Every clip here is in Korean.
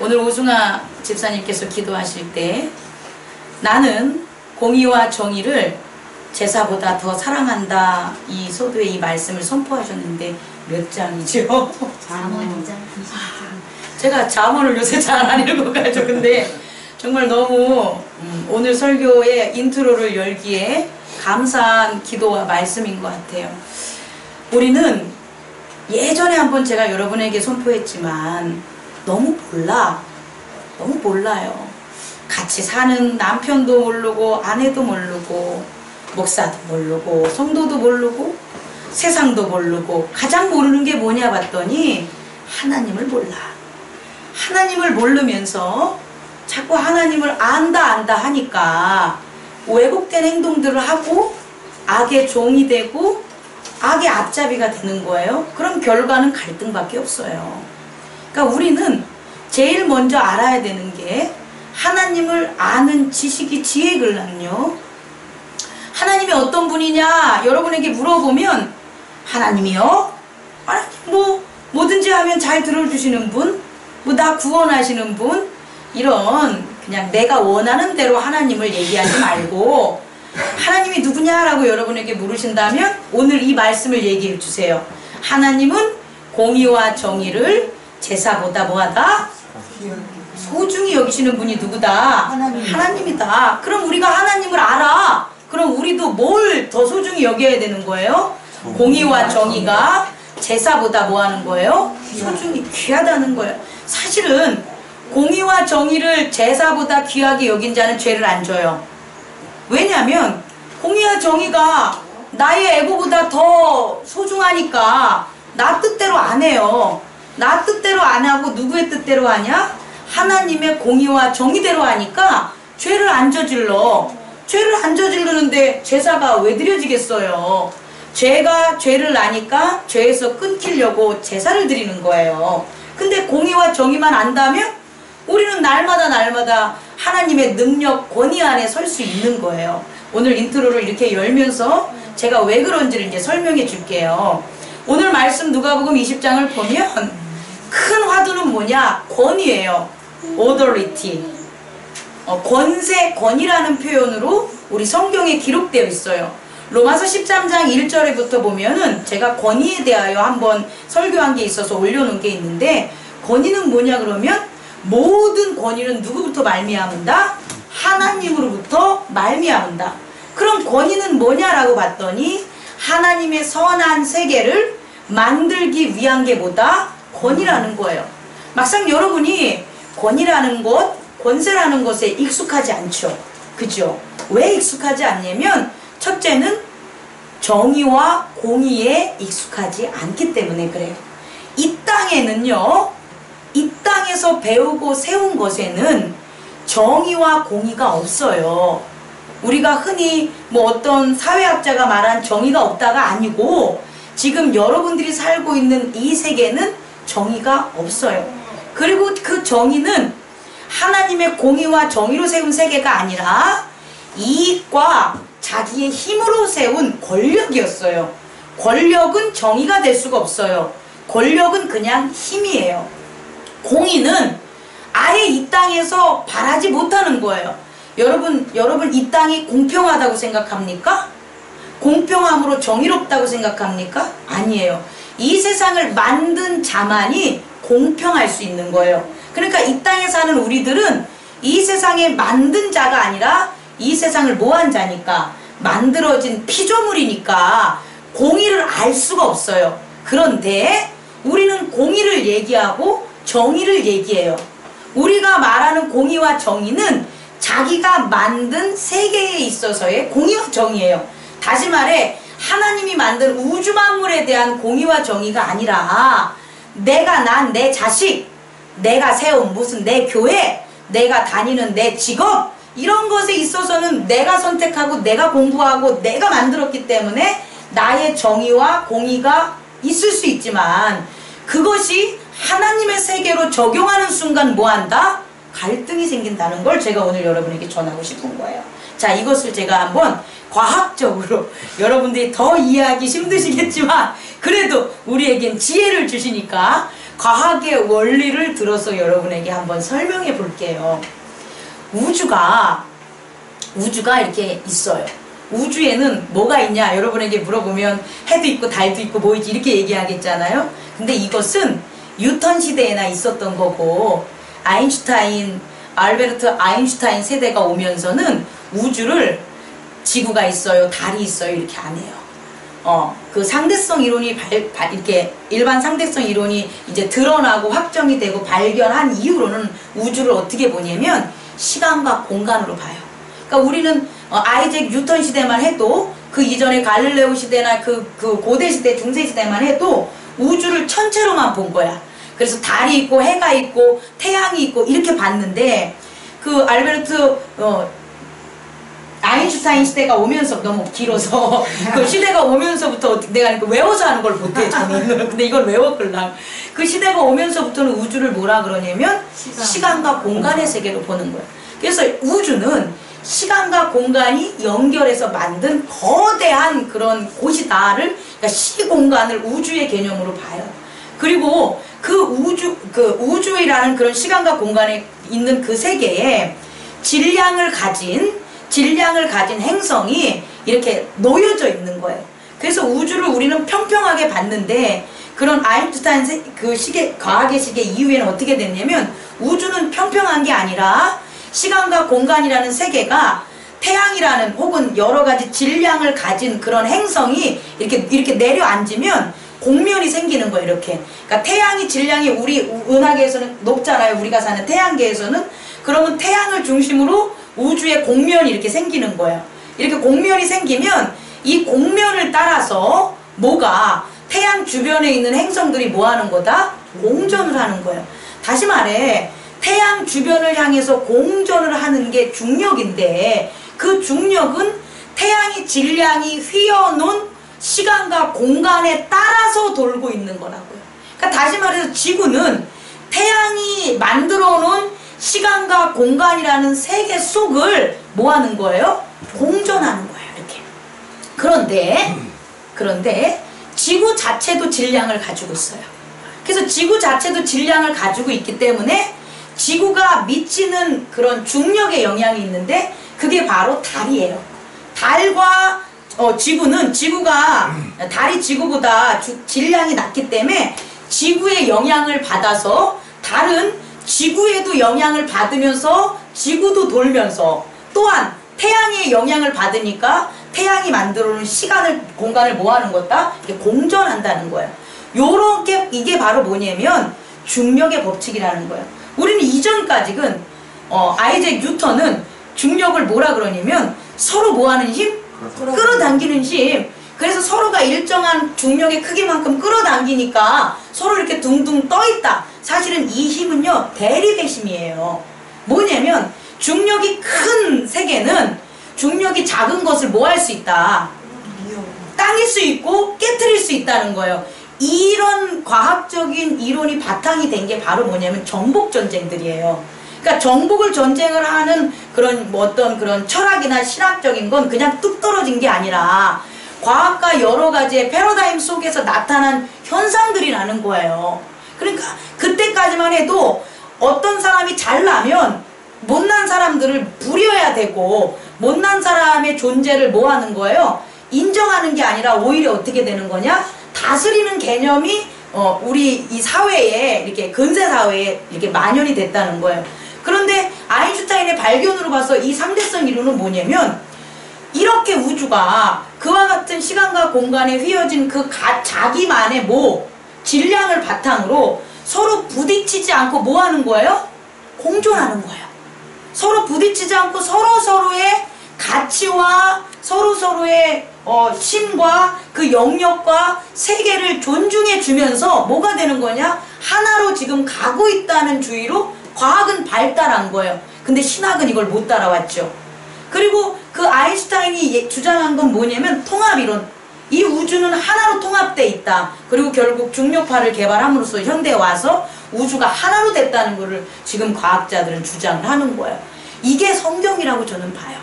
오늘 오승아 집사님께서 기도하실 때 나는 공의와 정의를 제사보다 더 사랑한다, 이 소도의 이 말씀을 선포하셨는데 몇 장이죠? 잠언 2장 20장. 제가 잠언을 요새 잘 안 읽어가지고 근데 정말 너무 오늘 설교의 인트로를 열기에 감사한 기도와 말씀인 것 같아요. 우리는 예전에 한번 제가 여러분에게 선포했지만 너무 몰라요. 같이 사는 남편도 모르고 아내도 모르고 목사도 모르고 성도도 모르고 세상도 모르고 가장 모르는 게 뭐냐 봤더니 하나님을 몰라. 하나님을 모르면서 자꾸 하나님을 안다 하니까 왜곡된 행동들을 하고 악의 종이 되고 악의 앞잡이가 되는 거예요. 그럼 결과는 갈등밖에 없어요. 그러니까 우리는 제일 먼저 알아야 되는 게 하나님을 아는 지식이 지혜걸랑요. 하나님이 어떤 분이냐 여러분에게 물어보면 하나님이요? 뭐 뭐든지 하면 잘 들어주시는 분, 뭐 나 구원하시는 분, 이런 그냥 내가 원하는 대로 하나님을 얘기하지 말고 하나님이 누구냐라고 여러분에게 물으신다면 오늘 이 말씀을 얘기해 주세요. 하나님은 공의와 정의를 제사보다 뭐하다? 소중히 여기시는 분이 누구다? 하나님이다. 그럼 우리가 하나님을 알아. 그럼 우리도 뭘 더 소중히 여겨야 되는 거예요? 공의와 정의가 제사보다 뭐 하는 거예요? 소중히 귀하다는 거예요. 사실은 공의와 정의를 제사보다 귀하게 여긴 자는 죄를 안 져요. 왜냐하면 공의와 정의가 나의 에고보다 더 소중하니까 나 뜻대로 안 해요. 나 뜻대로 안 하고 누구의 뜻대로 하냐? 하나님의 공의와 정의대로 하니까 죄를 안 저질러. 죄를 안 저지르는데 제사가 왜 드려지겠어요? 죄가 죄를 나니까 죄에서 끊기려고 제사를 드리는 거예요. 근데 공의와 정의만 안다면 우리는 날마다 하나님의 능력, 권위 안에 설 수 있는 거예요. 오늘 인트로를 이렇게 열면서 제가 왜 그런지를 이제 설명해 줄게요. 오늘 말씀 누가복음 20장을 보면 큰 화두는 뭐냐? 권위예요. authority. 권세, 권위라는 표현으로 우리 성경에 기록되어 있어요. 로마서 13장 1절에부터 보면은 제가 권위에 대하여 한번 설교한 게 있어서 올려놓은 게 있는데 권위는 뭐냐 그러면 모든 권위는 누구부터 말미암은다? 하나님으로부터 말미암은다. 그럼 권위는 뭐냐라고 봤더니 하나님의 선한 세계를 만들기 위한 게 뭐다? 권위라는 거예요. 막상 여러분이 권위라는 것, 권세라는 것에 익숙하지 않죠. 그죠? 왜 익숙하지 않냐면 첫째는 정의와 공의에 익숙하지 않기 때문에 그래요. 이 땅에는요, 이 땅에서 배우고 세운 것에는 정의와 공의가 없어요. 우리가 흔히 뭐 어떤 사회학자가 말한 정의가 없다가 아니고 지금 여러분들이 살고 있는 이 세계는 정의가 없어요. 그리고 그 정의는 하나님의 공의와 정의로 세운 세계가 아니라 이익과 자기의 힘으로 세운 권력이었어요. 권력은 정의가 될 수가 없어요. 권력은 그냥 힘이에요. 공의는 아예 이 땅에서 바라지 못하는 거예요. 여러분 이 땅이 공평하다고 생각합니까? 공평함으로 정의롭다고 생각합니까? 아니에요. 이 세상을 만든 자만이 공평할 수 있는 거예요. 그러니까 이 땅에 사는 우리들은 이 세상에 만든 자가 아니라 이 세상을 뭐한 자니까 만들어진 피조물이니까 공의를 알 수가 없어요. 그런데 우리는 공의를 얘기하고 정의를 얘기해요. 우리가 말하는 공의와 정의는 자기가 만든 세계에 있어서의 공의와 정의예요. 다시 말해 하나님이 만든 우주 만물에 대한 공의와 정의가 아니라 내가 난 내 자식, 내가 세운 무슨 내 교회, 내가 다니는 내 직업, 이런 것에 있어서는 내가 선택하고 내가 공부하고 내가 만들었기 때문에 나의 정의와 공의가 있을 수 있지만 그것이 하나님의 세계로 적용하는 순간 뭐한다? 갈등이 생긴다는 걸 제가 오늘 여러분에게 전하고 싶은 거예요. 자, 이것을 제가 한번 과학적으로 여러분들이 더 이해하기 힘드시겠지만 그래도 우리에겐 지혜를 주시니까 과학의 원리를 들어서 여러분에게 한번 설명해 볼게요. 우주가 이렇게 있어요. 우주에는 뭐가 있냐 여러분에게 물어보면 해도 있고 달도 있고 뭐 있지 이렇게 얘기하겠잖아요. 근데 이것은 뉴턴 시대에나 있었던 거고 알베르트 아인슈타인 세대가 오면서는 우주를 지구가 있어요, 달이 있어요 이렇게 안 해요. 그 상대성 이론이 이렇게 일반 상대성 이론이 이제 드러나고 확정이 되고 발견한 이후로는 우주를 어떻게 보냐면 시간과 공간으로 봐요. 그러니까 우리는 아이잭 뉴턴 시대만 해도 그 이전에 갈릴레오 시대나 그 고대 시대, 중세 시대만 해도 우주를 천체로만 본 거야. 그래서 달이 있고 해가 있고 태양이 있고 이렇게 봤는데 그 알베르트 아인슈타인 시대가 오면서 너무 길어서 그 시대가 오면서부터 내가 외워서 하는 걸 못해 저는. 근데 이걸 외웠걸랑 그 시대가 오면서부터는 우주를 뭐라 그러냐면 시간과 공간의 세계로 보는 거야. 그래서 우주는 시간과 공간이 연결해서 만든 거대한 그런 곳이다를 그러니까 시공간을 우주의 개념으로 봐요. 그리고 그 우주라는 그런 시간과 공간에 있는 그 세계에 질량을 가진 행성이 이렇게 놓여져 있는 거예요. 그래서 우주를 우리는 평평하게 봤는데 그런 아인슈타인 과학의 시계 이후에는 어떻게 됐냐면 우주는 평평한 게 아니라 시간과 공간이라는 세계가 태양이라는 혹은 여러 가지 질량을 가진 그런 행성이 이렇게 내려앉으면 공면이 생기는 거예요. 이렇게. 그러니까 태양이 질량이 우리 은하계에서는 높잖아요. 우리가 사는 태양계에서는. 그러면 태양을 중심으로 우주의 공면이 이렇게 생기는 거예요. 이렇게 공면이 생기면 이 공면을 따라서 태양 주변에 있는 행성들이 뭐 하는 거다? 공전을 하는 거예요. 다시 말해 태양 주변을 향해서 공전을 하는 게 중력인데 그 중력은 태양이 질량이 휘어놓은 시간과 공간에 따라서 돌고 있는 거라고요. 그러니까 다시 말해서 지구는 태양이 만들어 놓은 시간과 공간이라는 세계 속을 뭐 하는 거예요? 공전하는 거예요. 이렇게. 그런데 지구 자체도 질량을 가지고 있어요. 그래서 지구 자체도 질량을 가지고 있기 때문에 지구가 미치는 그런 중력의 영향이 있는데 그게 바로 달이에요. 달과 달이 지구보다 질량이 낮기 때문에 지구의 영향을 받아서 달은 지구에도 영향을 받으면서 지구도 돌면서 또한 태양의 영향을 받으니까 태양이 만들어놓은 시간을 공간을 뭐 하는 거다? 이렇게 공전한다는 거예요. 이게 바로 뭐냐면 중력의 법칙이라는 거예요. 우리는 이전까지는 아이잭 뉴턴은 중력을 뭐라 그러냐면 서로 뭐 하는 힘? 끌어당기는 힘. 그래서 서로가 일정한 중력의 크기만큼 끌어당기니까 서로 이렇게 둥둥 떠있다. 사실은 이 힘은요 대립의 힘이에요. 뭐냐면 중력이 큰 세계는 중력이 작은 것을 뭐 할 수 있다? 땅일 수 있고 깨트릴 수 있다는 거예요. 이런 과학적인 이론이 바탕이 된 게 바로 뭐냐면 정복 전쟁들이에요. 그러니까 정복을 전쟁을 하는 그런 어떤 그런 철학이나 신학적인 건 그냥 뚝 떨어진 게 아니라 과학과 여러 가지의 패러다임 속에서 나타난 현상들이라는 거예요. 그러니까 그때까지만 해도 어떤 사람이 잘나면 못난 사람들을 부려야 되고 못난 사람의 존재를 뭐 하는 거예요? 인정하는 게 아니라 오히려 어떻게 되는 거냐? 다스리는 개념이 우리 이 사회에 이렇게 근세 사회에 이렇게 만연이 됐다는 거예요. 그런데 아인슈타인의 발견으로 봐서 이 상대성 이론은 뭐냐면 이렇게 우주가 그와 같은 시간과 공간에 휘어진 자기만의 질량을 바탕으로 서로 부딪히지 않고 뭐 하는 거예요? 공존하는 거예요. 서로 부딪히지 않고 서로서로의 가치와 서로서로의 신과 그 영역과 세계를 존중해 주면서 뭐가 되는 거냐? 하나로 지금 가고 있다는 주의로 과학은 발달한 거예요. 근데 신학은 이걸 못 따라왔죠. 그리고 그 아인슈타인이 주장한 건 뭐냐면 통합이론. 이 우주는 하나로 통합돼 있다. 그리고 결국 중력파를 개발함으로써 현대에 와서 우주가 하나로 됐다는 거를 지금 과학자들은 주장을 하는 거예요. 이게 성경이라고 저는 봐요.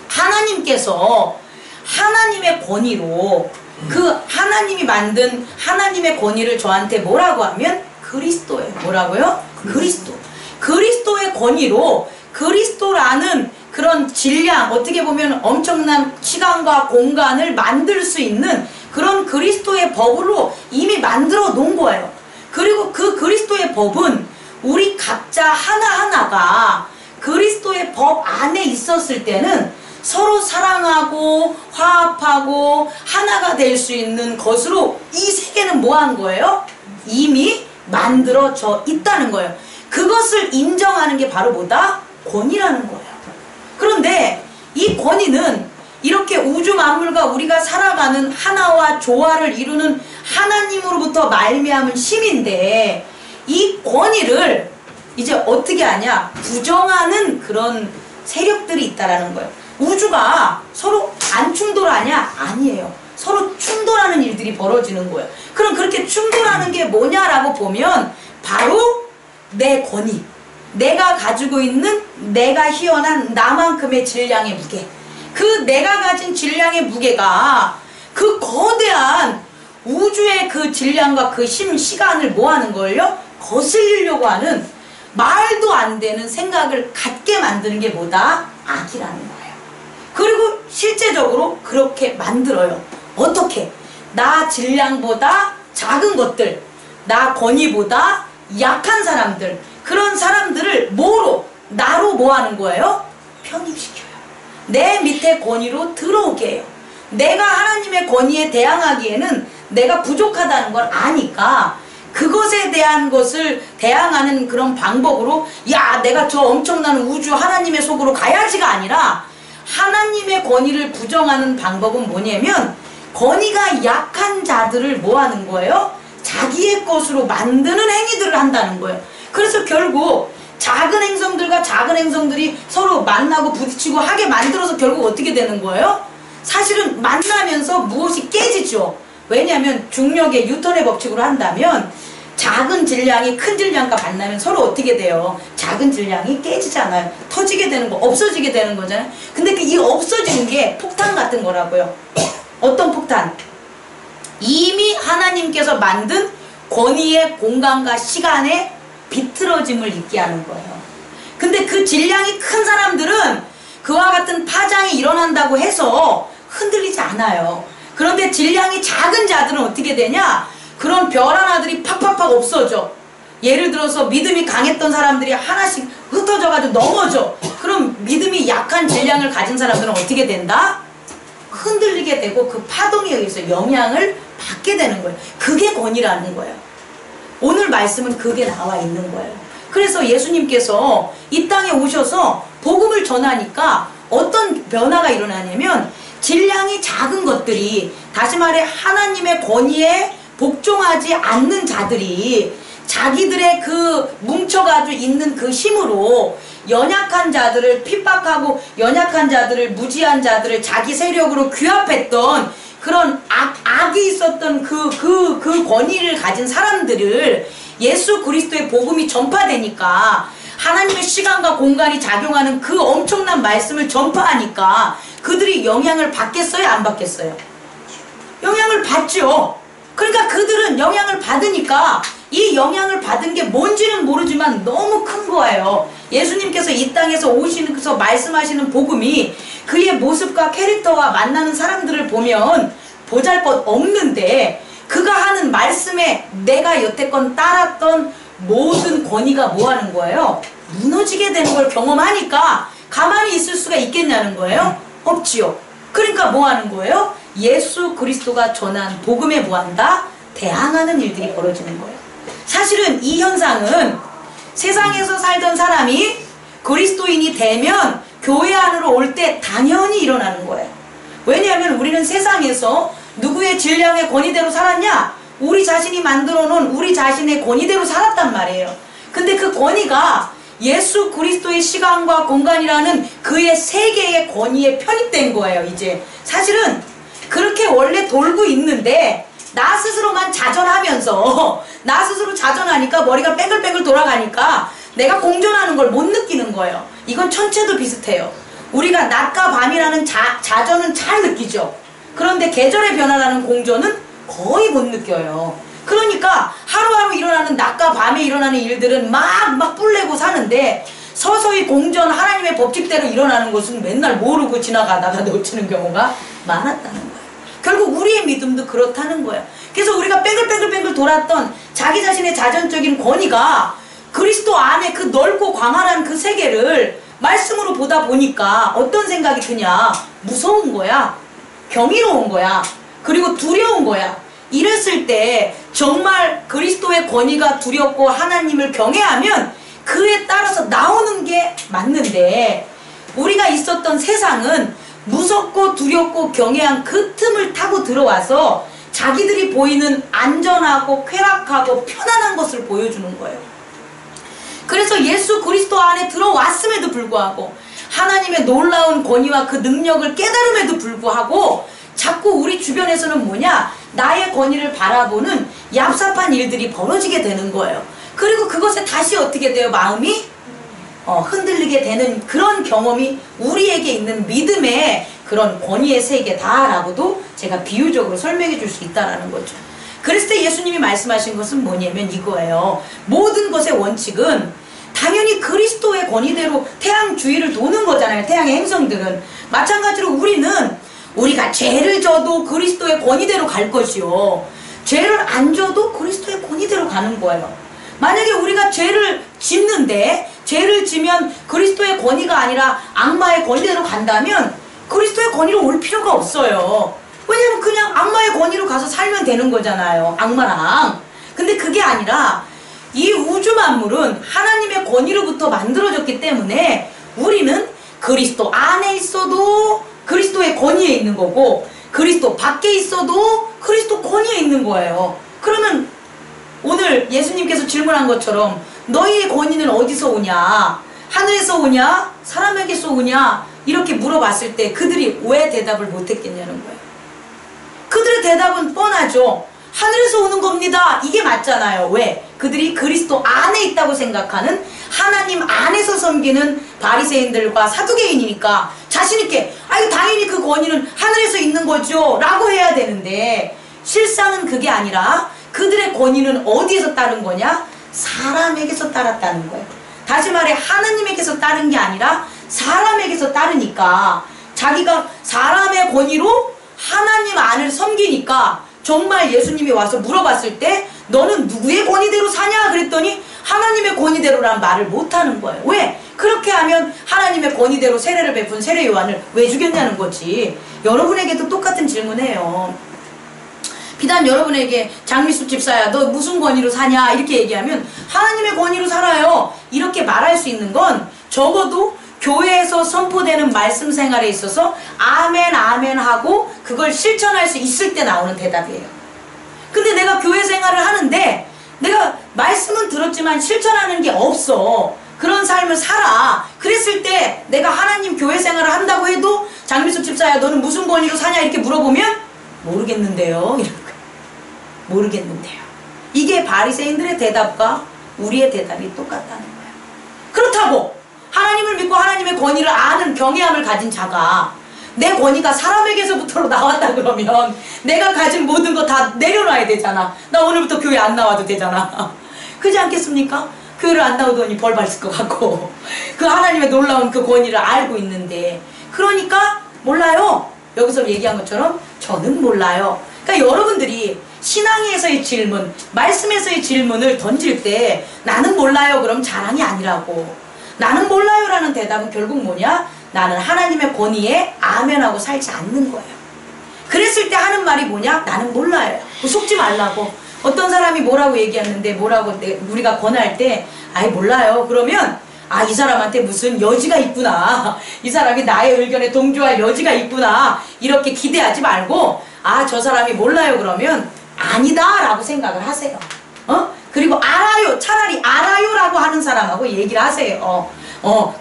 하나님께서 하나님의 권위로 그 하나님이 만든 하나님의 권위를 저한테 뭐라고 하면 그리스도예요. 뭐라고요? 그리스도. 그리스도의 권위로 그리스도라는 그런 질량, 어떻게 보면 엄청난 시간과 공간을 만들 수 있는 그런 그리스도의 법으로 이미 만들어 놓은 거예요. 그리고 그 그리스도의 법은 우리 각자 하나하나가 그리스도의 법 안에 있었을 때는 서로 사랑하고 화합하고 하나가 될 수 있는 것으로 이 세계는 뭐 한 거예요? 이미 만들어져 있다는 거예요. 그것을 인정하는 게 바로 뭐다? 권위라는 거예요. 그런데 이 권위는 이렇게 우주 만물과 우리가 살아가는 하나와 조화를 이루는 하나님으로부터 말미암은 힘인데, 이 권위를 이제 어떻게 하냐? 부정하는 그런 세력들이 있다라는 거예요. 우주가 서로 안 충돌하냐? 아니에요. 서로 충돌하는 일들이 벌어지는 거예요. 그럼 그렇게 충돌하는 게 뭐냐라고 보면 바로 내 권위, 내가 가지고 있는 내가 희어난 나만큼의 질량의 무게, 그 내가 가진 질량의 무게가 그 거대한 우주의 그 질량과 그 시간을 뭐 하는 걸요? 거슬리려고 하는 말도 안 되는 생각을 갖게 만드는 게 뭐다? 악이라는 거예요. 그리고 실제적으로 그렇게 만들어요. 어떻게? 나 질량보다 작은 것들, 나 권위보다 약한 사람들, 그런 사람들을 뭐로? 나로 뭐 하는 거예요? 편입시켜요. 내 밑에 권위로 들어오게 해요. 내가 하나님의 권위에 대항하기에는 내가 부족하다는 걸 아니까 그것에 대한 것을 대항하는 그런 방법으로, 야, 내가 저 엄청난 우주 하나님의 속으로 가야지가 아니라, 하나님의 권위를 부정하는 방법은 뭐냐면 권위가 약한 자들을 뭐 하는 거예요? 자기의 것으로 만드는 행위들을 한다는 거예요. 그래서 결국 작은 행성들과 작은 행성들이 서로 만나고 부딪히고 하게 만들어서 결국 어떻게 되는 거예요? 사실은 만나면서 무엇이 깨지죠. 왜냐하면 중력의 뉴턴의 법칙으로 한다면 작은 질량이 큰 질량과 만나면 서로 어떻게 돼요? 작은 질량이 깨지잖아요. 터지게 되는 거, 없어지게 되는 거잖아요. 근데 이 없어지는 게 폭탄 같은 거라고요. 어떤 폭탄? 이미 하나님께서 만든 권위의 공간과 시간의 비틀어짐을 있게 하는 거예요. 근데 그 질량이 큰 사람들은 그와 같은 파장이 일어난다고 해서 흔들리지 않아요. 그런데 질량이 작은 자들은 어떻게 되냐? 그런 별 하나들이 팍팍팍 없어져. 예를 들어서 믿음이 강했던 사람들이 하나씩 흩어져가지고 넘어져. 그럼 믿음이 약한 질량을 가진 사람들은 어떻게 된다? 흔들리게 되고 그 파동에 의해서 영향을 받게 되는 거예요. 그게 권위라는 거예요. 오늘 말씀은 그게 나와 있는 거예요. 그래서 예수님께서 이 땅에 오셔서 복음을 전하니까 어떤 변화가 일어나냐면 질량이 작은 것들이, 다시 말해 하나님의 권위에 복종하지 않는 자들이 자기들의 그 뭉쳐가지고 있는 그 힘으로 연약한 자들을 핍박하고 연약한 자들을, 무지한 자들을 자기 세력으로 규합했던 그런 악이 있었던 그 권위를 가진 사람들을 예수 그리스도의 복음이 전파되니까, 하나님의 시간과 공간이 작용하는 그 엄청난 말씀을 전파하니까 그들이 영향을 받겠어요? 안 받겠어요? 영향을 받죠. 그러니까 그들은 영향을 받으니까 이 영향을 받은 게 뭔지는 모르지만 너무 큰 거예요. 예수님께서 이 땅에서 오시면서 말씀하시는 복음이 그의 모습과 캐릭터와 만나는 사람들을 보면 보잘것 없는데, 그가 하는 말씀에 내가 여태껏 따랐던 모든 권위가 뭐 하는 거예요? 무너지게 되는 걸 경험하니까 가만히 있을 수가 있겠냐는 거예요? 없지요. 그러니까 뭐 하는 거예요? 예수 그리스도가 전한 복음에 뭐 한다? 대항하는 일들이 벌어지는 거예요. 사실은 이 현상은 세상에서 살던 사람이 그리스도인이 되면 교회 안으로 올 때 당연히 일어나는 거예요. 왜냐하면 우리는 세상에서 누구의 질량의 권위대로 살았냐? 우리 자신이 만들어 놓은 우리 자신의 권위대로 살았단 말이에요. 근데 그 권위가 예수 그리스도의 시간과 공간이라는 그의 세계의 권위에 편입된 거예요. 이제 사실은 그렇게 원래 돌고 있는데 나 스스로만 자전하면서 나 스스로 자전하니까 머리가 뺑글뺑글 돌아가니까 내가 공존하는 걸 못 느끼는 거예요. 이건 천체도 비슷해요. 우리가 낮과 밤이라는 자전은 잘 느끼죠. 그런데 계절의 변화라는 공존은 거의 못 느껴요. 그러니까 하루하루 일어나는 낮과 밤에 일어나는 일들은 막 뿔내고 사는데 서서히 공전 하나님의 법칙대로 일어나는 것은 맨날 모르고 지나가다가 놓치는 경우가 많았다는 거예요. 결국 우리의 믿음도 그렇다는 거예요. 그래서 우리가 뺑글뺑글 돌았던 자기 자신의 자전적인 권위가 그리스도 안에 그 넓고 광활한 그 세계를 말씀으로 보다 보니까 어떤 생각이 드냐? 무서운 거야. 경이로운 거야. 그리고 두려운 거야. 이랬을 때 정말 그리스도의 권위가 두렵고 하나님을 경외하면 그에 따라서 나오는 게 맞는데, 우리가 있었던 세상은 무섭고 두렵고 경외한 그 틈을 타고 들어와서 자기들이 보이는 안전하고 쾌락하고 편안한 것을 보여주는 거예요. 그래서 예수 그리스도 안에 들어왔음에도 불구하고 하나님의 놀라운 권위와 그 능력을 깨달음에도 불구하고 자꾸 우리 주변에서는 뭐냐? 나의 권위를 바라보는 얍삽한 일들이 벌어지게 되는 거예요. 그리고 그것에 다시 어떻게 돼요? 마음이 흔들리게 되는 그런 경험이 우리에게 있는 믿음의 그런 권위의 세계다라고도 제가 비유적으로 설명해 줄 수 있다라는 거죠. 그랬을 때 예수님이 말씀하신 것은 뭐냐면 이거예요. 모든 것의 원칙은 당연히 그리스도의 권위대로 태양 주위를 도는 거잖아요. 태양의 행성들은. 마찬가지로 우리가 죄를 져도 그리스도의 권위대로 갈 것이요, 죄를 안 져도 그리스도의 권위대로 가는 거예요. 만약에 우리가 죄를 짓는데 죄를 지면 그리스도의 권위가 아니라 악마의 권위대로 간다면 그리스도의 권위로 올 필요가 없어요. 왜냐면 그냥 악마의 권위로 가서 살면 되는 거잖아요. 악마랑. 근데 그게 아니라 이 우주 만물은 하나님의 권위로부터 만들어졌기 때문에 우리는 그리스도 안에 있어도 그리스도의 권위에 있는 거고, 그리스도 밖에 있어도 그리스도 권위에 있는 거예요. 그러면 오늘 예수님께서 질문한 것처럼 너희의 권위는 어디서 오냐? 하늘에서 오냐? 사람에게서 오냐? 이렇게 물어봤을 때 그들이 왜 대답을 못했겠냐는 거예요. 그들의 대답은 뻔하죠. 하늘에서 오는 겁니다. 이게 맞잖아요. 왜? 그들이 그리스도 안에 있다고 생각하는, 하나님 안에서 섬기는 바리새인들과 사두개인이니까 자신있게 아유 당연히 그 권위는 하늘에서 있는 거죠 라고 해야 되는데, 실상은 그게 아니라 그들의 권위는 어디에서 따른 거냐? 사람에게서 따랐다는 거예요. 다시 말해 하나님에게서 따른 게 아니라 사람에게서 따르니까, 자기가 사람의 권위로 하나님 안을 섬기니까 정말 예수님이 와서 물어봤을 때 너는 누구의 권위대로 사냐? 그랬더니 하나님의 권위대로란 말을 못하는 거예요. 왜? 그렇게 하면 하나님의 권위대로 세례를 베푼 세례 요한을 왜 죽였냐는 거지. 여러분에게도 똑같은 질문해요. 비단 여러분에게 장미숙 집사야 너 무슨 권위로 사냐 이렇게 얘기하면 하나님의 권위로 살아요 이렇게 말할 수 있는 건 적어도 교회에서 선포되는 말씀 생활에 있어서 아멘 아멘 하고 그걸 실천할 수 있을 때 나오는 대답이에요. 근데 내가 교회 생활을 하는데 내가 말씀은 들었지만 실천하는 게 없어. 그런 삶을 살아. 그랬을 때 내가 하나님 교회 생활을 한다고 해도 장미숙 집사야 너는 무슨 권위로 사냐 이렇게 물어보면 모르겠는데요. 이런 거예요. 모르겠는데요. 이게 바리새인들의 대답과 우리의 대답이 똑같다는 거예요. 그렇다고 하나님을 믿고 하나님의 권위를 아는 경외함을 가진 자가 내 권위가 사람에게서부터 나왔다 그러면 내가 가진 모든 거 다 내려놔야 되잖아. 나 오늘부터 교회 안 나와도 되잖아. 그렇지 않겠습니까? 교회를 안 나오더니 벌 받을 것 같고 그 하나님의 놀라운 그 권위를 알고 있는데, 그러니까 몰라요. 여기서 얘기한 것처럼 저는 몰라요. 그러니까 여러분들이 신앙에서의 질문, 말씀에서의 질문을 던질 때 나는 몰라요 그럼 자랑이 아니라고. 나는 몰라요 라는 대답은 결국 뭐냐? 나는 하나님의 권위에 아멘하고 살지 않는 거예요. 그랬을 때 하는 말이 뭐냐? 나는 몰라요. 속지 말라고. 어떤 사람이 뭐라고 얘기했는데 뭐라고 우리가 권할 때 아이 몰라요 그러면 아 이 사람한테 무슨 여지가 있구나, 이 사람이 나의 의견에 동조할 여지가 있구나 이렇게 기대하지 말고 아 저 사람이 몰라요 그러면 아니다 라고 생각을 하세요. 그리고 알아요, 차라리 알아요 라고 하는 사람하고 얘기를 하세요.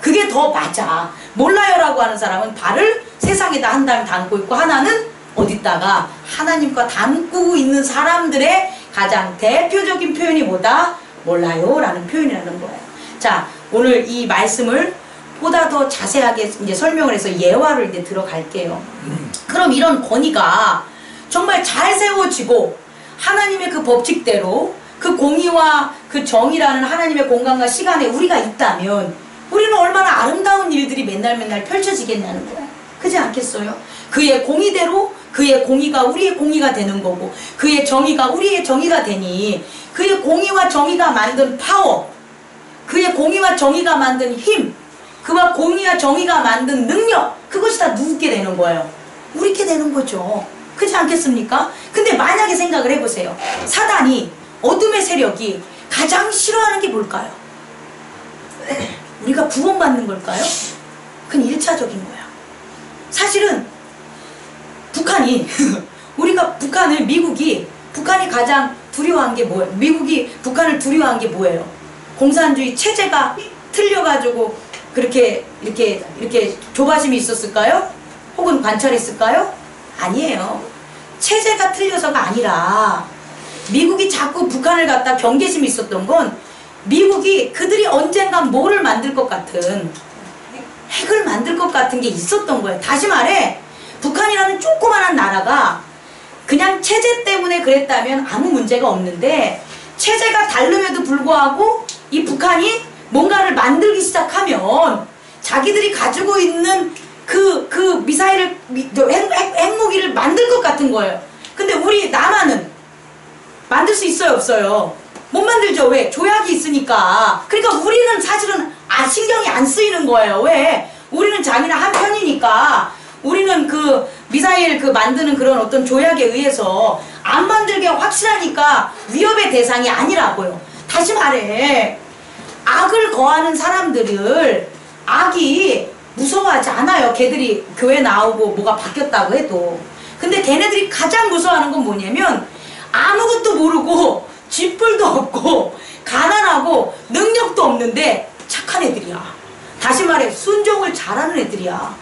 그게 더 맞아. 몰라요 라고 하는 사람은 발을 세상에다 한 달 담고 있고 하나는 어디다가 하나님과 담고 있는 사람들의 가장 대표적인 표현이 뭐다? 몰라요 라는 표현이라는 거예요. 자, 오늘 이 말씀을 보다 더 자세하게 이제 설명을 해서 예화를 이제 들어갈게요. 그럼 이런 권위가 정말 잘 세워지고 하나님의 그 법칙대로 그 공의와 그 정의라는 하나님의 공간과 시간에 우리가 있다면 우리는 얼마나 아름다운 일들이 맨날 펼쳐지겠냐는 거야. 그렇지 않겠어요? 그의 공의대로 그의 공의가 우리의 공의가 되는 거고, 그의 정의가 우리의 정의가 되니 그의 공의와 정의가 만든 파워, 그의 공의와 정의가 만든 힘, 그와 공의와 정의가 만든 능력, 그것이 다 누구께 되는 거예요? 우리께 되는 거죠. 그렇지 않겠습니까? 근데 만약에 생각을 해보세요. 사단이, 어둠의 세력이 가장 싫어하는 게 뭘까요? 우리가 구원받는 걸까요? 그건 1차적인 거야. 사실은 북한이 우리가 북한이 가장 두려워한 게 뭐예요? 미국이 북한을 두려워한 게 뭐예요? 공산주의 체제가 틀려가지고 그렇게 이렇게 조바심이 있었을까요? 혹은 관찰했을까요? 아니에요. 체제가 틀려서가 아니라 미국이 자꾸 북한을 갖다 경계심이 있었던 건 미국이 그들이 언젠가 뭐를 만들 것 같은, 핵을 만들 것 같은 게 있었던 거예요. 다시 말해, 북한이라는 조그만한 나라가 그냥 체제 때문에 그랬다면 아무 문제가 없는데, 체제가 다름에도 불구하고 이 북한이 뭔가를 만들기 시작하면 자기들이 가지고 있는 그 미사일을, 핵무기를 만들 것 같은 거예요. 근데 우리 남한은 만들 수 있어요, 없어요? 못 만들죠. 왜? 조약이 있으니까. 그러니까 우리는 사실은 신경이 안 쓰이는 거예요. 왜? 우리는 자기나 한 편이니까. 우리는 그 미사일 만드는 그런 어떤 조약에 의해서 안 만들게 확실하니까 위협의 대상이 아니라고요. 다시 말해, 악을 거하는 사람들을 악이 무서워하지 않아요. 걔들이 교회 나오고 뭐가 바뀌었다고 해도. 근데 걔네들이 가장 무서워하는 건 뭐냐면, 아무것도 모르고 쥐뿔도 없고 가난하고 능력도 없는데 착한 애들이야. 다시 말해, 순종을 잘하는 애들이야.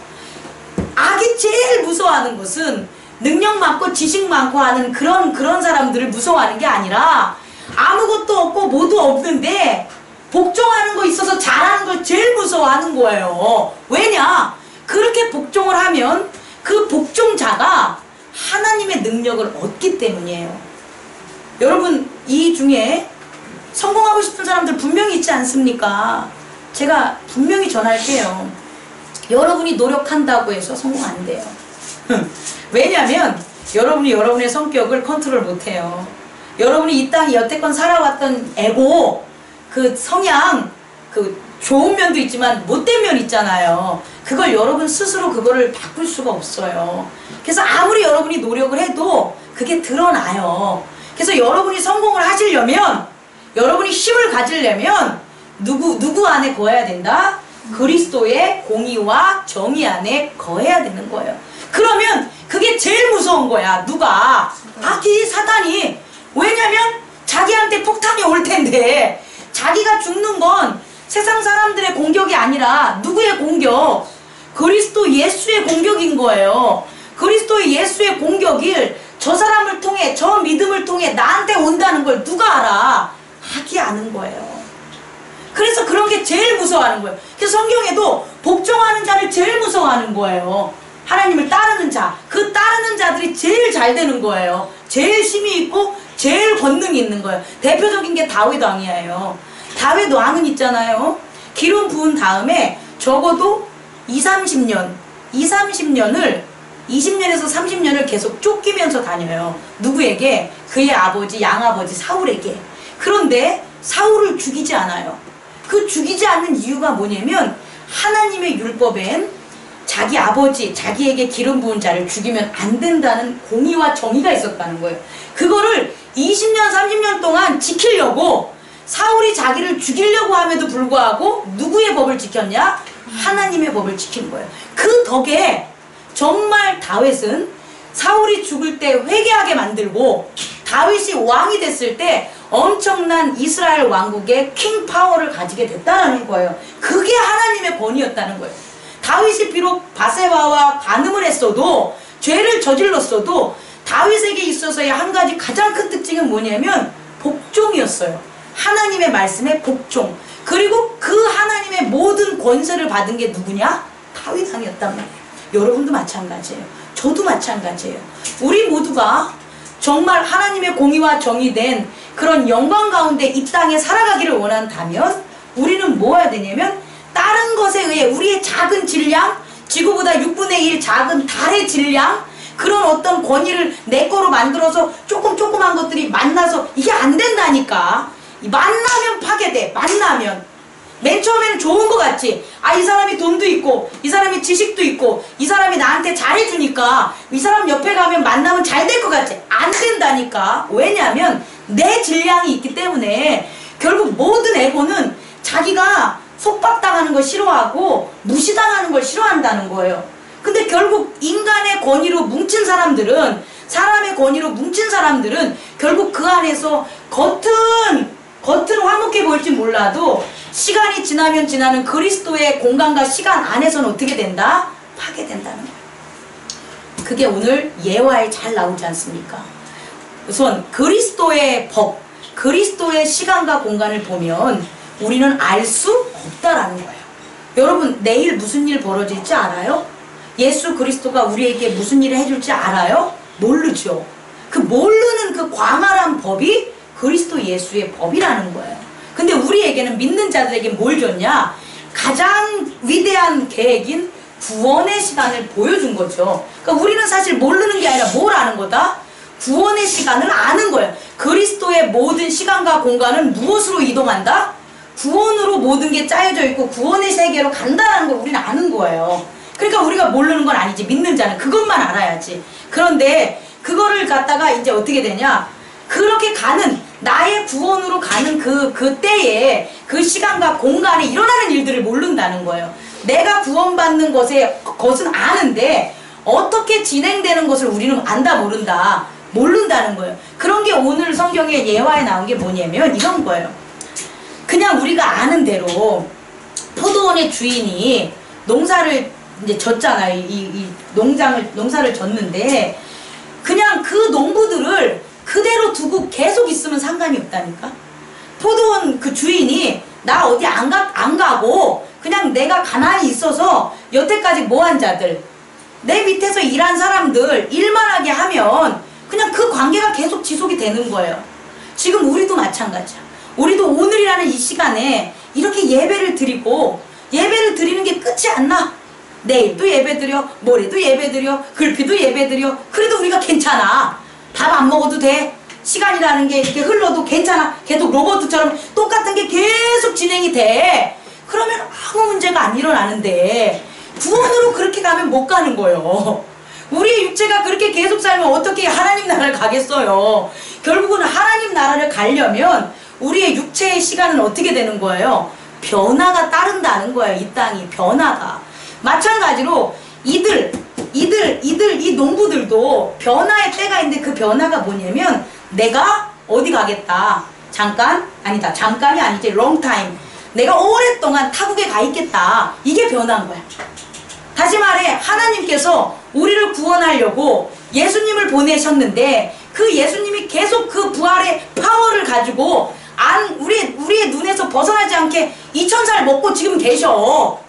악이 제일 무서워하는 것은 능력 많고 지식 많고 하는 그런 사람들을 무서워하는 게 아니라, 아무것도 없고 뭐도 없는데 복종하는 거 있어서 잘하는 걸 제일 무서워하는 거예요. 왜냐? 그렇게 복종을 하면 그 복종자가 하나님의 능력을 얻기 때문이에요. 여러분, 이 중에 성공하고 싶은 사람들 분명히 있지 않습니까? 제가 분명히 전할게요. 여러분이 노력한다고 해서 성공 안 돼요. 왜냐면 여러분이 여러분의 성격을 컨트롤 못해요. 여러분이 이 땅에 여태껏 살아왔던 에고, 그 성향, 그 좋은 면도 있지만 못된 면 있잖아요. 그걸 여러분 스스로 그거를 바꿀 수가 없어요. 그래서 아무리 여러분이 노력을 해도 그게 드러나요. 그래서 여러분이 성공을 하시려면, 여러분이 힘을 가지려면 누구 안에 거해야 된다? 그리스도의 공의와 정의 안에 거해야 되는 거예요. 그러면 그게 제일 무서운 거야. 누가? 악이, 사단이. 왜냐면 자기한테 폭탄이 올 텐데, 자기가 죽는 건 세상 사람들의 공격이 아니라 누구의 공격? 그리스도 예수의 공격인 거예요. 그리스도 예수의 공격을 저 사람을 통해, 저 믿음을 통해 나한테 온다는 걸 누가 알아? 악이 아는 거예요. 그래서 그런 게 제일 무서워하는 거예요. 그래서 성경에도 복종하는 자를 제일 무서워하는 거예요. 하나님을 따르는 자, 그 따르는 자들이 제일 잘 되는 거예요. 제일 힘이 있고 제일 권능이 있는 거예요. 대표적인 게 다윗 왕이에요. 다윗 왕은 있잖아요. 기름 부은 다음에 적어도 20-30년을 20년에서 30년을 계속 쫓기면서 다녀요. 누구에게? 그의 아버지, 양아버지 사울에게. 그런데 사울을 죽이지 않아요. 그 죽이지 않는 이유가 뭐냐면, 하나님의 율법엔 자기 아버지, 자기에게 기름 부은 자를 죽이면 안 된다는 공의와 정의가 있었다는 거예요. 그거를 20년, 30년 동안 지키려고 사울이 자기를 죽이려고 함에도 불구하고 누구의 법을 지켰냐? 하나님의 법을 지킨 거예요. 그 덕에 정말 다윗은 사울이 죽을 때 회개하게 만들고, 다윗이 왕이 됐을 때 엄청난 이스라엘 왕국의 킹 파워를 가지게 됐다는 거예요. 그게 하나님의 권위였다는 거예요. 다윗이 비록 바세바와 간음을 했어도, 죄를 저질렀어도 다윗에게 있어서의 한 가지 가장 큰 특징은 뭐냐면 복종이었어요. 하나님의 말씀에 복종. 그리고 그 하나님의 모든 권세를 받은 게 누구냐? 다윗 왕이었단 말이에요. 여러분도 마찬가지예요. 저도 마찬가지예요. 우리 모두가 정말 하나님의 공의와 정의된 그런 영광 가운데 이 땅에 살아가기를 원한다면 우리는 뭐 해야 되냐면 다른 것에 의해 우리의 작은 질량, 지구보다 6분의 1 작은 달의 질량, 그런 어떤 권위를 내 거로 만들어서 조그만 것들이 만나서 이게 안 된다니까. 만나면 파괴돼. 만나면 맨 처음에는 좋은 것 같지. 아, 이 사람이 돈도 있고 이 사람이 지식도 있고 이 사람이 나한테 잘해주니까 이 사람 옆에 가면 만나면 잘 될 것 같지. 안 된다니까. 왜냐하면 내 질량이 있기 때문에 결국 모든 에고는 자기가 속박당하는 걸 싫어하고 무시당하는 걸 싫어한다는 거예요. 근데 결국 인간의 권위로 뭉친 사람들은, 사람의 권위로 뭉친 사람들은 결국 그 안에서 겉은 화목해 보일지 몰라도 시간이 지나면 지나는 그리스도의 공간과 시간 안에서는 어떻게 된다? 파괴된다는 거예요. 그게 오늘 예화에 잘 나오지 않습니까? 우선 그리스도의 법, 그리스도의 시간과 공간을 보면 우리는 알 수 없다라는 거예요. 여러분, 내일 무슨 일 벌어질지 알아요? 예수 그리스도가 우리에게 무슨 일을 해줄지 알아요? 모르죠. 그 모르는 그 광활한 법이 그리스도 예수의 법이라는 거예요. 근데 우리에게는, 믿는 자들에게 뭘 줬냐? 가장 위대한 계획인 구원의 시간을 보여준 거죠. 그러니까 우리는 사실 모르는 게 아니라 뭘 아는 거다? 구원의 시간을 아는 거예요. 그리스도의 모든 시간과 공간은 무엇으로 이동한다? 구원으로 모든 게 짜여져 있고 구원의 세계로 간다는 걸 우리는 아는 거예요. 그러니까 우리가 모르는 건 아니지. 믿는 자는 그것만 알아야지. 그런데 그거를 갖다가 이제 어떻게 되냐? 그렇게 가는, 나의 구원으로 가는 그 때에 그 시간과 공간에 일어나는 일들을 모른다는 거예요. 내가 구원받는 것은 아는데 어떻게 진행되는 것을 우리는 안다 모른다는 거예요. 그런 게 오늘 성경의 예화에 나온 게 뭐냐면 이런 거예요. 그냥 우리가 아는 대로 포도원의 주인이 농사를 이제 졌잖아요. 이 농사를 졌는데 그냥 그 농부들을 그대로 두고 계속 있으면 상관이 없다니까. 포도원 그 주인이 나 어디 안 가고 그냥 내가 가만히 있어서 여태까지 뭐한 자들, 내 밑에서 일한 사람들 일만 하게 하면 그냥 그 관계가 계속 지속이 되는 거예요. 지금 우리도 마찬가지야. 우리도 오늘이라는 이 시간에 이렇게 예배를 드리고 예배를 드리는 게 끝이 안 나. 내일도 예배 드려, 모레도 예배 드려, 글피도 예배 드려. 그래도 우리가 괜찮아. 밥 안 먹어도 돼. 시간이라는 게 이렇게 흘러도 괜찮아. 계속 로봇처럼 똑같은 게 계속 진행이 돼. 그러면 아무 문제가 안 일어나는데 구원으로 그렇게 가면 못 가는 거예요. 우리의 육체가 그렇게 계속 살면 어떻게 하나님 나라를 가겠어요. 결국은 하나님 나라를 가려면 우리의 육체의 시간은 어떻게 되는 거예요? 변화가 따른다는 거예요. 이 땅이 변화가. 마찬가지로 이 농부들도 변화의 때가 있는데 그 변화가 뭐냐면 내가 어디 가겠다. 잠깐이 아니지. long time. 내가 오랫동안 타국에 가 있겠다. 이게 변화인 거야. 다시 말해 하나님께서 우리를 구원하려고 예수님을 보내셨는데 그 예수님이 계속 그 부활의 파워를 가지고 우리의 눈에서 벗어나지 않게 2000살 먹고 지금 계셔.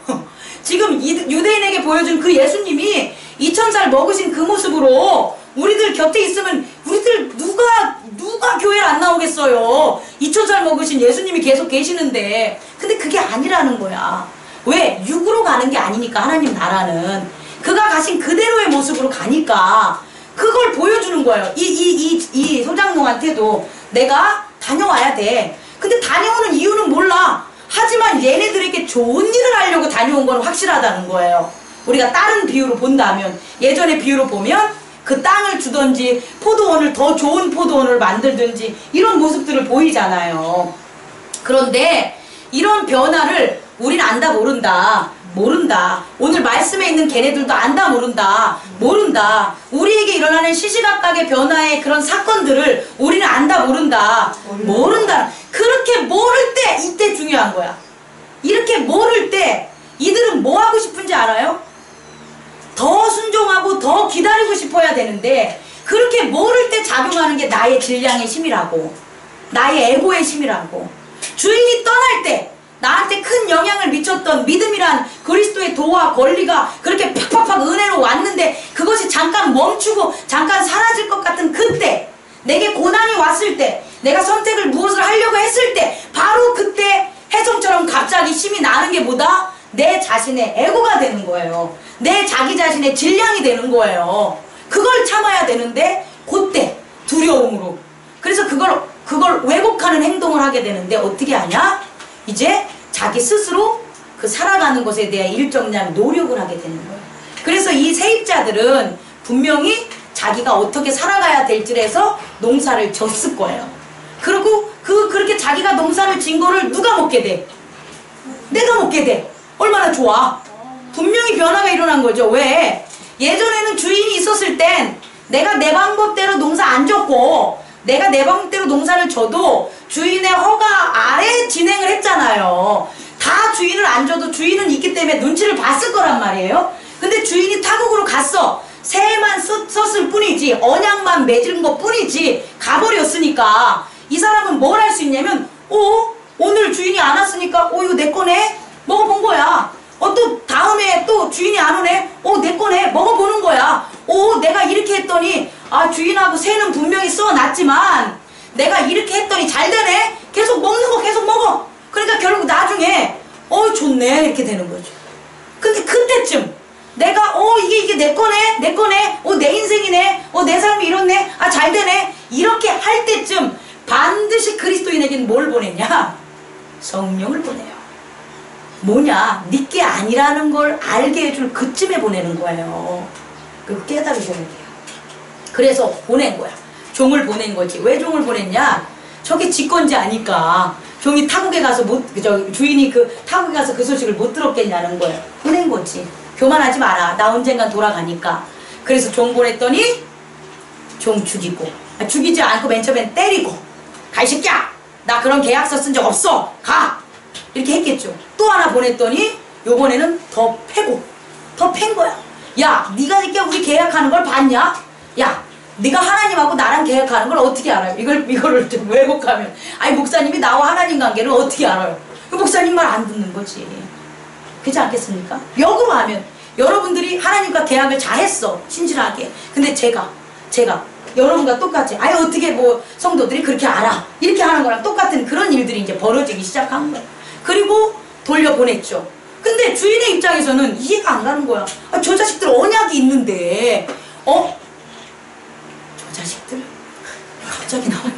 지금 유대인에게 보여준 그 예수님이 2000살 먹으신 그 모습으로 우리들 곁에 있으면 우리들 누가 교회를 안 나오겠어요. 2000살 먹으신 예수님이 계속 계시는데. 근데 그게 아니라는 거야. 왜? 육으로 가는 게 아니니까. 하나님 나라는 그가 가신 그대로의 모습으로 가니까 그걸 보여주는 거예요. 이 소장농한테도 내가 다녀와야 돼. 근데 다녀오는 이유는 몰라. 하지만 얘네들에게 좋은 일을 하려고 다녀온 건 확실하다는 거예요. 우리가 다른 비유로 본다면, 예전의 비유로 보면 그 땅을 주던지 포도원을 더 좋은 포도원을 만들든지 이런 모습들을 보이잖아요. 그런데 이런 변화를 우리는 안다 모른다. 오늘 말씀에 있는 걔네들도 안다 모른다. 우리에게 일어나는 시시각각의 변화의 그런 사건들을 우리는 안다 모른다. 그렇게 모를 때 이때 중요한 거야. 이렇게 모를 때 이들은 뭐 하고 싶은지 알아요? 더 순종하고 더 기다리고 싶어야 되는데 그렇게 모를 때 작용하는 게 나의 질량의 힘이라고, 나의 에고의 힘이라고. 주인이 떠날 때 나한테 큰 영향을 미쳤던 믿음이란 그리스도의 도와 권리가 그렇게 팍팍팍 은혜로 왔는데 그것이 잠깐 멈추고 잠깐 사라질 것 같은 그때, 내게 고난이 왔을 때, 내가 선택을 무엇을 하려고 했을 때 바로 그때 혜성처럼 갑자기 힘이 나는 게 뭐다? 내 자신의 에고가 되는 거예요. 내 자기 자신의 질량이 되는 거예요. 그걸 참아야 되는데 그때 두려움으로, 그래서 그걸 왜곡하는 행동을 하게 되는데 어떻게 하냐? 이제 자기 스스로 그 살아가는 것에 대해 일정량 노력을 하게 되는 거예요. 그래서 이 세입자들은 분명히 자기가 어떻게 살아가야 될지를 해서 농사를 졌을 거예요. 그리고 그렇게 자기가 농사를 진 거를 누가 먹게 돼? 내가 먹게 돼. 얼마나 좋아. 분명히 변화가 일어난 거죠. 왜? 예전에는 주인이 있었을 땐 내가 내 방법대로 농사 안 졌고, 내가 내 방법대로 농사를 져도 주인의 허가 아래 진행을 했잖아요. 다 주인을 안 줘도 주인은 있기 때문에 눈치를 봤을 거란 말이에요. 근데 주인이 타국으로 갔어. 새만 썼을 뿐이지, 언약만 맺은 것 뿐이지 가버렸으니까 이 사람은 뭘 할 수 있냐면, 오늘 주인이 안 왔으니까 이거 내 거네? 먹어본 거야. 또 다음에 또 주인이 안 오네? 내 거네? 먹어보는 거야. 내가 이렇게 했더니 주인하고 새는 분명히 써놨지만 내가 이렇게 했더니 잘 되네? 계속 먹는 거 계속 먹어. 그러니까 결국 나중에 좋네 이렇게 되는 거죠. 근데 그때쯤 내가 이게 내 거네? 내 거네? 내 인생이네? 내 삶이 이렇네? 잘 되네? 이렇게 할 때쯤 반드시 그리스도인에게는 뭘 보내냐? 성령을 보내요. 뭐냐? 네게 아니라는 걸 알게 해줄 그쯤에 보내는 거예요. 그거 깨달으셔야 돼요. 그래서 보낸 거야. 종을 보낸 거지. 왜 종을 보냈냐? 저게 지 건지 아니까. 종이 타국에 가서 주인이 타국에 가서 그 소식을 못 들었겠냐는 거예요. 보낸 거지. 교만하지 마라. 나 언젠간 돌아가니까. 그래서 종 보냈더니 종 죽이고, 죽이지 않고 맨 처음엔 때리고, 가 이 새끼야! 나 그런 계약서 쓴 적 없어! 가! 이렇게 했겠죠. 또 하나 보냈더니 요번에는 더 패고, 더 팬 거야. 야, 네가 이렇게 우리 계약하는 걸 봤냐? 야, 네가 하나님하고 나랑 계약하는 걸 어떻게 알아요? 이거를 좀 왜곡하면, 목사님이 나와 하나님 관계를 어떻게 알아요? 그 목사님 말 안 듣는 거지. 그렇지 않겠습니까? 역으로 하면 여러분들이 하나님과 계약을 잘했어, 신실하게. 근데 제가 여러분과 똑같이 어떻게 성도들이 그렇게 알아, 이렇게 하는 거랑 똑같은 그런 일들이 이제 벌어지기 시작한 거야. 그리고 돌려보냈죠. 근데 주인의 입장에서는 이해가 안 가는 거야. 저 자식들 언약이 있는데 저 자식들 갑자기 나왔네.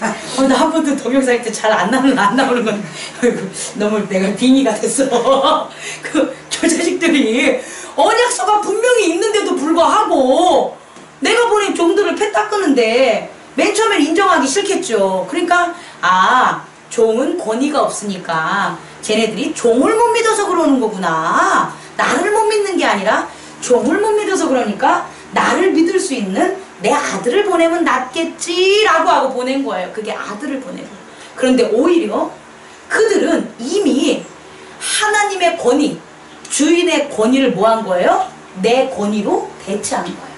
나 한 번도 동영상 때 잘 안 나오는 건 너무 내가 빙의가 됐어. 저 자식들이 언약서가 분명히 있는데도 불구하고 내가 보낸 종들을 패 닦는데 맨 처음엔 인정하기 싫겠죠. 그러니까 종은 권위가 없으니까 쟤네들이 종을 못 믿어서 그러는 거구나. 나를 못 믿는 게 아니라 종을 못 믿어서 그러니까 나를 믿을 수 있는 내 아들을 보내면 낫겠지라고 하고 보낸 거예요. 그게 아들을 보내고. 그런데 오히려 그들은 이미 하나님의 권위, 주인의 권위를 뭐 한 거예요? 내 권위로 대체한 거예요.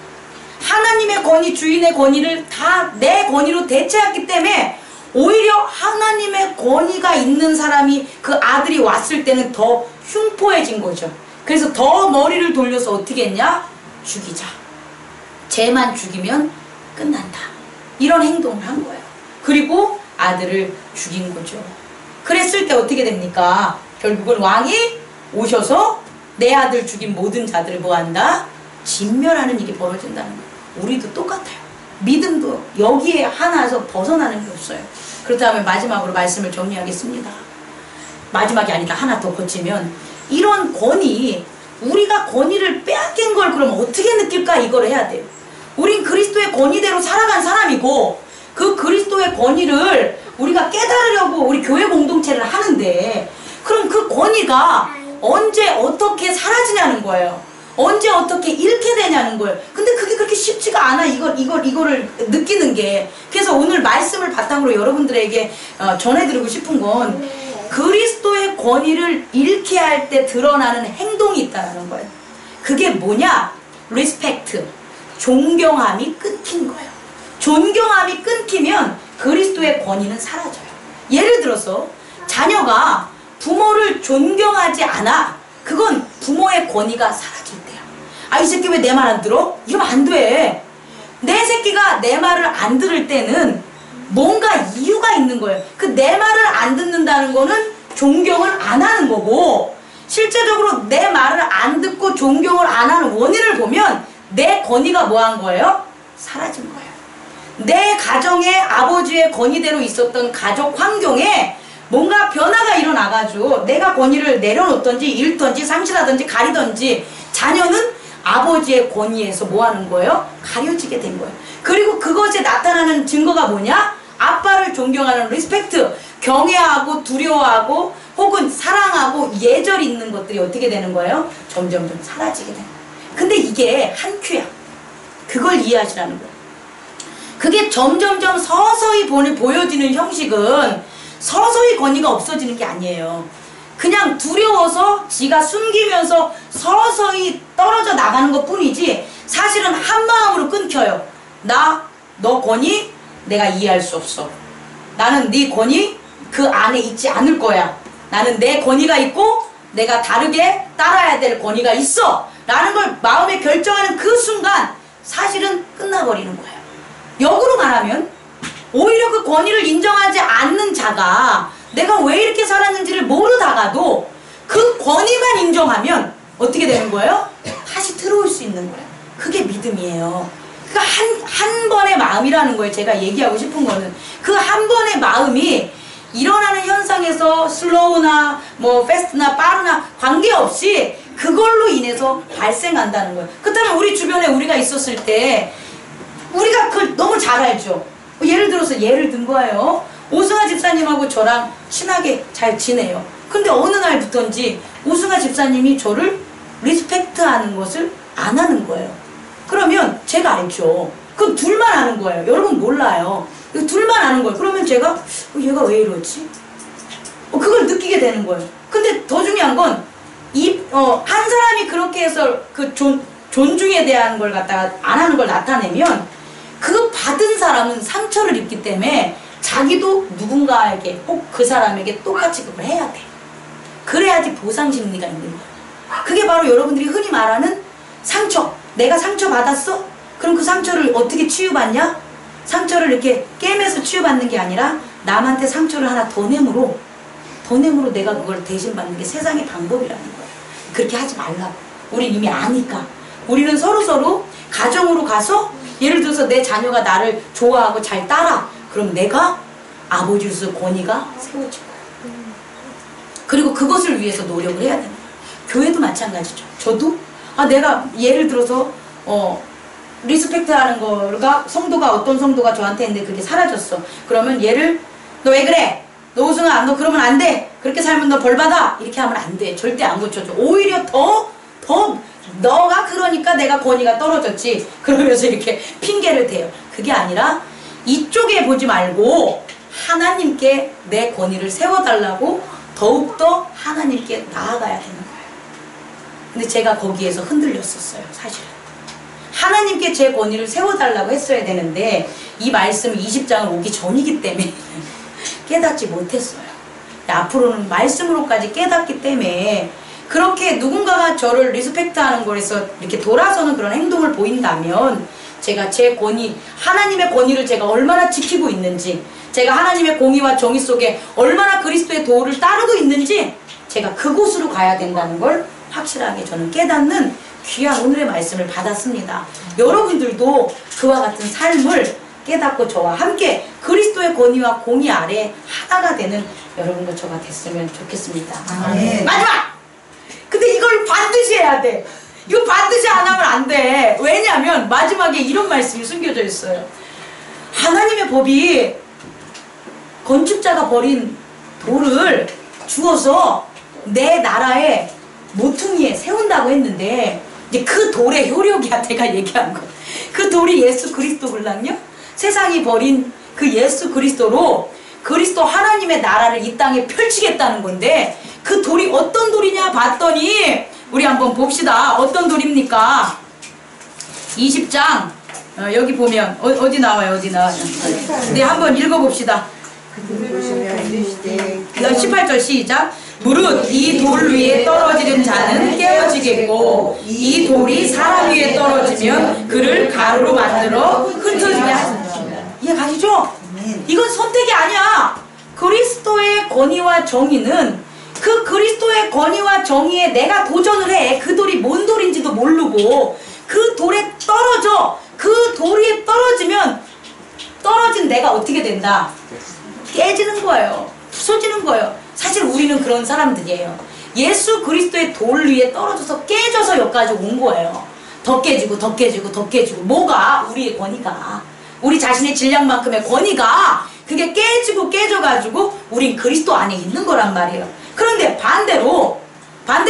하나님의 권위, 주인의 권위를 다 내 권위로 대체했기 때문에 오히려 하나님의 권위가 있는 사람이, 그 아들이 왔을 때는 더 흉포해진 거죠. 그래서 더 머리를 돌려서 어떻게 했냐? 죽이자. 쟤만 죽이면 끝난다. 이런 행동을 한 거예요. 그리고 아들을 죽인 거죠. 그랬을 때 어떻게 됩니까? 결국은 왕이 오셔서 내 아들 죽인 모든 자들을 뭐 한다? 진멸하는 일이 벌어진다는 거예요. 우리도 똑같아요. 믿음도 여기에 하나에서 벗어나는 게 없어요. 그렇다면 마지막으로 말씀을 정리하겠습니다. 마지막이 아니다. 하나 더 거치면, 이런 권위, 우리가 권위를 빼앗긴 걸 그럼 어떻게 느낄까? 이걸 해야 돼요. 우린 그리스도의 권위대로 살아간 사람이고, 그 그리스도의 권위를 우리가 깨달으려고 우리 교회 공동체를 하는데, 그럼 그 권위가 언제 어떻게 사라지냐는 거예요. 언제 어떻게 잃게 되냐는 거예요. 근데 그게 그렇게 쉽지가 않아. 이거를 느끼는 게. 그래서 오늘 말씀을 바탕으로 여러분들에게 전해드리고 싶은 건, 그리스도의 권위를 잃게 할 때 드러나는 행동이 있다는 거예요. 그게 뭐냐? 리스펙트, 존경함이 끊긴 거예요. 존경함이 끊기면 그리스도의 권위는 사라져요. 예를 들어서 자녀가 부모를 존경하지 않아. 그건 부모의 권위가 사라질 때야. 이 새끼 왜 내 말 안 들어? 이러면 안 돼. 내 새끼가 내 말을 안 들을 때는 뭔가 이유가 있는 거예요. 그 내 말을 안 듣는다는 거는 존경을 안 하는 거고, 실제적으로 내 말을 안 듣고 존경을 안 하는 원인을 보면 내 권위가 뭐 한 거예요? 사라진 거예요. 내 가정에 아버지의 권위대로 있었던 가족 환경에 뭔가 변화가 일어나가지고 내가 권위를 내려놓던지 잃던지 상실하던지 가리던지 자녀는 아버지의 권위에서 뭐 하는 거예요? 가려지게 된 거예요. 그리고 그것에 나타나는 증거가 뭐냐? 아빠를 존경하는 리스펙트, 경외하고 두려워하고 혹은 사랑하고 예절 있는 것들이 어떻게 되는 거예요? 점점 사라지게 되는 거예요. 근데 이게 한 큐야. 그걸 이해하시라는 거예요. 그게 점점점 서서히 보여지는 형식은 서서히 권위가 없어지는 게 아니에요. 그냥 두려워서 지가 숨기면서 서서히 떨어져 나가는 것 뿐이지 사실은 한 마음으로 끊겨요. 너 권위 내가 이해할 수 없어. 나는 네 권위 그 안에 있지 않을 거야. 나는 내 권위가 있고 내가 다르게 따라야 될 권위가 있어 라는 걸 마음에 결정하는 그 순간 사실은 끝나버리는 거예요. 역으로 말하면 오히려 그 권위를 인정하지 않는 자가 내가 왜 이렇게 살았는지를 모르다가도 그 권위만 인정하면 어떻게 되는 거예요? 다시 들어올 수 있는 거예요. 그게 믿음이에요. 그 한 번의 마음이라는 거예요. 제가 얘기하고 싶은 거는 그 한 번의 마음이 일어나는 현상에서 슬로우나 뭐 패스트나 빠르나 관계없이 그걸로 인해서 발생한다는 거예요. 그렇다면 우리 주변에 우리가 있었을 때 우리가 그걸 너무 잘 알죠. 예를 들어서 예를 든 거예요. 오승아 집사님하고 저랑 친하게 잘 지내요. 근데 어느 날부터인지 오승아 집사님이 저를 리스펙트하는 것을 안 하는 거예요. 그러면 제가 알죠. 그건 둘만 아는 거예요. 여러분 몰라요. 둘만 아는 거예요. 그러면 제가 얘가 왜 이러지? 그걸 느끼게 되는 거예요. 근데 더 중요한 건 한 사람이 그렇게 해서 그 존중에 대한 걸 갖다가 안 하는 걸 나타내면 그 받은 사람은 상처를 입기 때문에 자기도 누군가에게 혹 그 사람에게 똑같이 그걸 해야 돼. 그래야지 보상 심리가 있는 거예요. 그게 바로 여러분들이 흔히 말하는 상처. 내가 상처 받았어? 그럼 그 상처를 어떻게 치유받냐? 상처를 이렇게 깨매서 치유받는 게 아니라 남한테 상처를 하나 더 내므로 내가 그걸 대신 받는 게 세상의 방법이라는 거예요. 그렇게 하지 말라고. 우리 이미 아니까. 우리는 서로 가정으로 가서 예를 들어서 내 자녀가 나를 좋아하고 잘 따라. 그럼 내가 아버지로서 권위가 세워질 거예요. 그리고 그것을 위해서 노력을 해야 되는 거예요. 교회도 마찬가지죠. 저도 내가 예를 들어서 리스펙트하는 거가 어떤 성도가 저한테 했는데 그게 사라졌어. 그러면 얘를 너 왜 그래? 너 우승아 너 그러면 안 돼. 그렇게 살면 너 벌 받아. 이렇게 하면 안 돼. 절대 안 고쳐줘. 오히려 더 너가 그러니까 내가 권위가 떨어졌지. 그러면서 이렇게 핑계를 대요. 그게 아니라 이쪽에 보지 말고 하나님께 내 권위를 세워달라고 더욱더 하나님께 나아가야 되는 거예요. 근데 제가 거기에서 흔들렸었어요. 사실은. 하나님께 제 권위를 세워달라고 했어야 되는데 이 말씀이 20장을 오기 전이기 때문에 깨닫지 못했어요. 앞으로는 말씀으로까지 깨닫기 때문에 그렇게 누군가가 저를 리스펙트하는 거에서 이렇게 돌아서는 그런 행동을 보인다면 제가 제 권위, 하나님의 권위를 제가 얼마나 지키고 있는지, 제가 하나님의 공의와 정의 속에 얼마나 그리스도의 도를 따르고 있는지 제가 그곳으로 가야 된다는 걸 확실하게 저는 깨닫는 귀한 오늘의 말씀을 받았습니다. 여러분들도 그와 같은 삶을 깨닫고 저와 함께 그리스도의 권위와 공의 아래 하나가 되는 여러분과 저가 됐으면 좋겠습니다. 아멘. 마지막! 근데 이걸 반드시 해야 돼. 이거 반드시 안 하면 안 돼. 왜냐하면 마지막에 이런 말씀이 숨겨져 있어요. 하나님의 법이 건축자가 버린 돌을 주어서 내 나라의 모퉁이에 세운다고 했는데 이제 그 돌의 효력이야. 내가 얘기한 거. 그 돌이 예수 그리스도를랑요. 세상이 버린 그 예수 그리스도로 그리스도 하나님의 나라를 이 땅에 펼치겠다는 건데 그 돌이 어떤 돌이냐 봤더니 우리 한번 봅시다. 어떤 돌입니까? 20장 여기 보면 어디 나와요? 어디 나와요? 네, 한번 읽어봅시다. 18절 시작. 무릇 이 돌 위에 떨어지는 자는 깨어지고 하시겠고 이 돌이 사람 위에 떨어지면 그를 가루로 만들어 흩어지게 하신다. 이해 가시죠? 이건 선택이 아니야. 그리스도의 권위와 정의는 그 그리스도의 권위와 정의에 내가 도전을 해. 그 돌이 뭔 돌인지도 모르고 그 돌에 떨어져. 그 돌이 떨어지면 떨어진 내가 어떻게 된다? 깨지는 거예요. 부서지는 거예요. 사실 우리는 그런 사람들이에요. 예수 그리스도의 돌 위에 떨어져서 깨져서 여기까지 온 거예요. 더 깨지고 더 깨지고 더 깨지고. 뭐가? 우리의 권위가, 우리 자신의 질량만큼의 권위가 그게 깨지고 깨져가지고 우린 그리스도 안에 있는 거란 말이에요. 그런데 반대로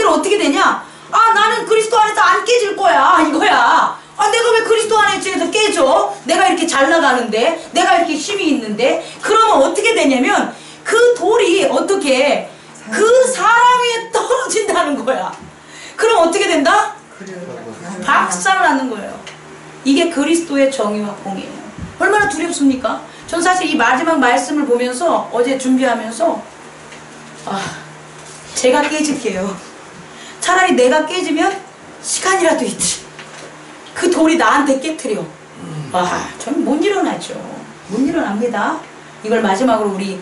어떻게 되냐? 아, 나는 그리스도 안에서 안 깨질 거야, 이거야. 아, 내가 왜 그리스도 안에서 깨져? 내가 이렇게 잘 나가는데, 내가 이렇게 힘이 있는데. 그러면 어떻게 되냐면 그 돌이 어떻게 그 사람 위에 떨어진다는 거야. 그럼 어떻게 된다? 박살나는 거예요. 이게 그리스도의 정의와 공의예요. 얼마나 두렵습니까? 전 사실 이 마지막 말씀을 보면서 어제 준비하면서 제가 깨질게요. 차라리 내가 깨지면 시간이라도 있지. 그 돌이 나한테 깨트려. 저는 못 일어나죠. 못 일어납니다. 이걸 마지막으로 우리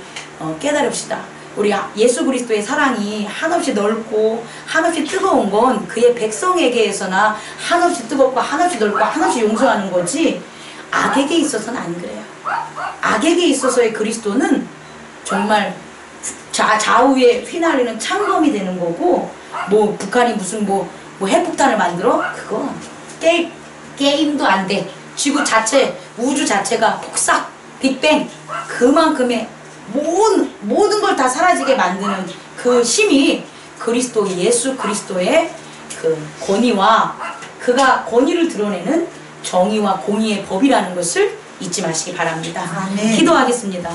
깨달읍시다. 우리 예수 그리스도의 사랑이 한없이 넓고 한없이 뜨거운 건 그의 백성에게서나 한없이 뜨겁고 한없이 넓고 한없이 용서하는 거지, 악에게 있어서는 안 그래요. 악에게 있어서의 그리스도는 정말 좌우에 휘날리는 창검이 되는 거고, 뭐 북한이 무슨 뭐 핵폭탄을 만들어? 그거 게임도 안 돼. 지구 자체, 우주 자체가 폭삭, 빅뱅, 그만큼의 모든 걸 다 사라지게 만드는 그 힘이 그리스도, 예수 그리스도의 그 권위와 그가 권위를 드러내는 정의와 공의의 법이라는 것을 잊지 마시기 바랍니다. 아멘. 기도하겠습니다.